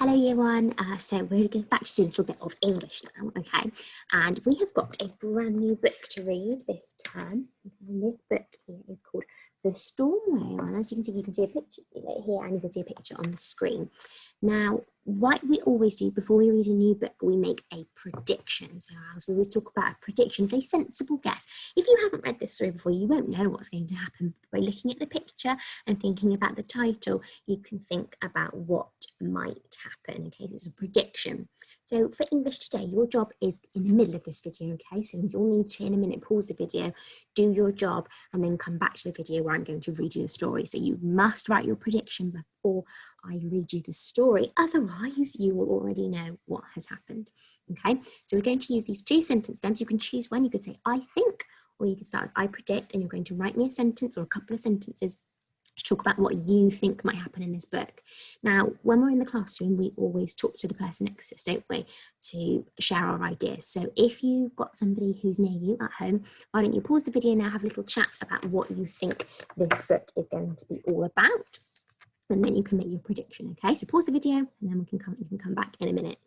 Hello year one, so we're going back to do a little bit of English now, okay? And we have got a brand new book to read this term. And this book here is called The Storm Whale. And as you can see a picture here and you can see a picture on the screen. Now, what we always do before we read a new book, we make a prediction. So as we always talk about a prediction, it's a sensible guess. If you haven't read this story before, you won't know what's going to happen. By looking at the picture and thinking about the title, you can think about what might happen. Okay, so it's a prediction. So for English today, your job is in the middle of this video, okay? So you'll need to, in a minute, pause the video, do your job, and then come back to the video where I'm going to read you the story. So you must write your prediction before I read you the story. Otherwise, you will already know what has happened, okay? So we're going to use these two sentences then. So you can choose one. You could say, I think, or you can start with I predict, and you're going to write me a sentence or a couple of sentences to talk about what you think might happen in this book. Now, when we're in the classroom, we always talk to the person next to us, don't we, to share our ideas. So if you've got somebody who's near you at home, why don't you pause the video now, have a little chat about what you think this book is going to be all about, and then you can make your prediction, okay? So pause the video, and then you can come back in a minute.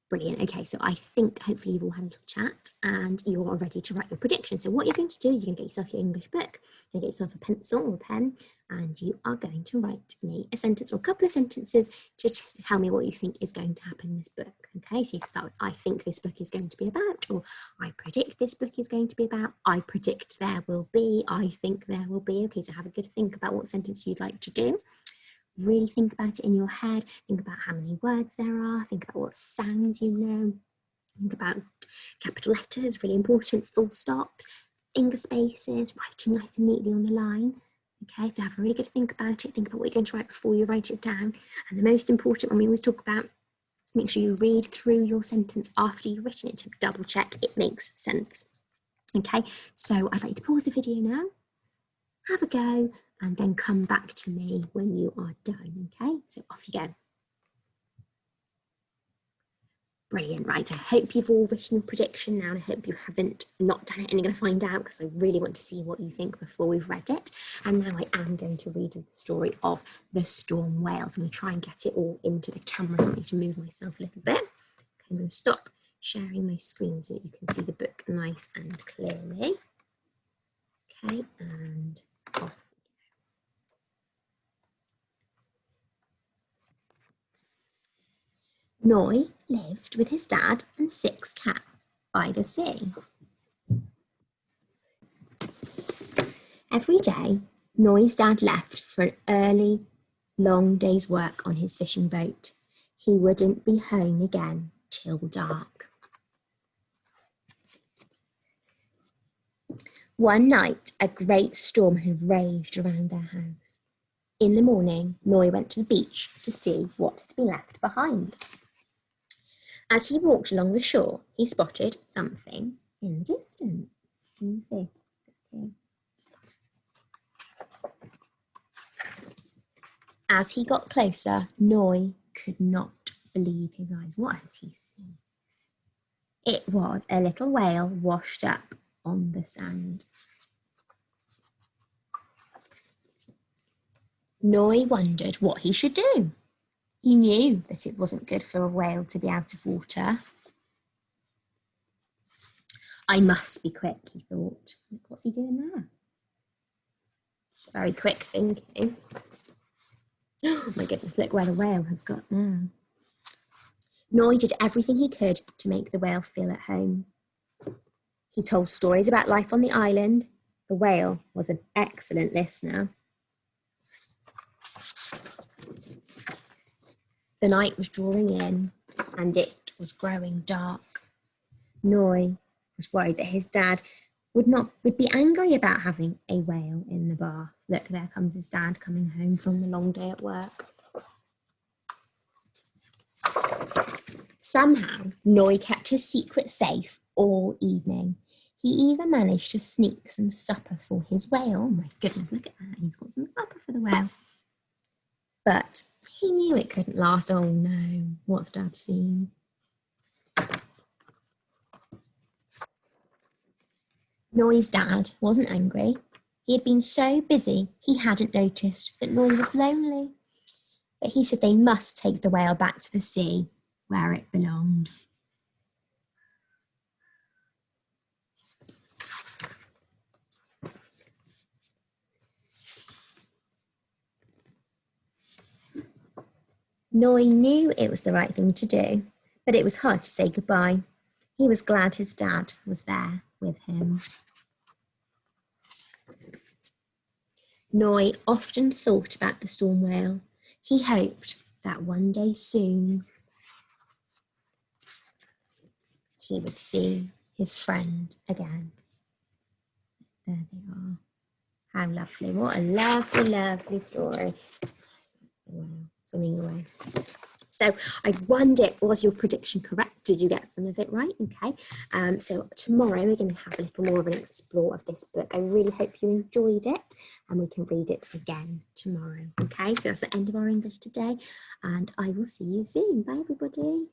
Brilliant. Okay, so I think hopefully you've all had a little chat and you're ready to write your prediction. So what you're going to do is you're going to get yourself your English book, you're going to get yourself a pencil or a pen, and you are going to write me a sentence or a couple of sentences to just tell me what you think is going to happen in this book. Okay, so you can start with I think this book is going to be about, or I predict this book is going to be about, I predict there will be, I think there will be. Okay, so have a good think about what sentence you'd like to do. Really think about it in your head. Think about how many words there are. Think about what sounds you know. Think about capital letters, really important, full stops, finger spaces, writing nice and neatly on the line. Okay, so have a really good think about it. Think about what you're going to write before you write it down. And the most important one we always talk about, make sure you read through your sentence after you've written it to double check it makes sense. Okay, so I'd like you to pause the video now, have a go, and then come back to me when you are done, okay? So off you go. Brilliant, right, I hope you've all written a prediction now, and I hope you haven't not done it, and you're going to find out, because I really want to see what you think before we've read it. And now I am going to read you the story of The Storm Whale. So I'm going to try and get it all into the camera, so I need to move myself a little bit. Okay, I'm going to stop sharing my screen so that you can see the book nice and clearly. Okay, and off. Noy lived with his dad and 6 cats by the sea. Every day, Noy's dad left for an early, long day's work on his fishing boat. He wouldn't be home again till dark. One night, a great storm had raged around their house. In the morning, Noy went to the beach to see what had been left behind. As he walked along the shore, he spotted something in the distance. Can you see? Just here. As he got closer, Noy could not believe his eyes. What has he seen? It was a little whale washed up on the sand. Noy wondered what he should do. He knew that it wasn't good for a whale to be out of water. I must be quick, he thought. What's he doing there? Very quick thinking. Oh my goodness, look where the whale has got now. Noy did everything he could to make the whale feel at home. He told stories about life on the island. The whale was an excellent listener. The night was drawing in and it was growing dark. Noy was worried that his dad would be angry about having a whale in the bath. Look, there comes his dad coming home from the long day at work. Somehow, Noy kept his secret safe all evening. He even managed to sneak some supper for his whale. Oh my goodness, look at that. He's got some supper for the whale. But he knew it couldn't last. Oh no, what's Dad seen? Noy's dad wasn't angry. He had been so busy he hadn't noticed that Noy was lonely. But he said they must take the whale back to the sea where it belonged. Noi knew it was the right thing to do, but it was hard to say goodbye. He was glad his dad was there with him. Noi often thought about the storm whale. He hoped that one day soon he would see his friend again. There they are. How lovely. What a lovely, lovely story. Swimming away. So I wonder, was your prediction correct? Did you get some of it right? Okay. So tomorrow we're going to have a little more of an explore of this book. I really hope you enjoyed it, and we can read it again tomorrow. Okay. So that's the end of our English today, and I will see you soon. Bye, everybody.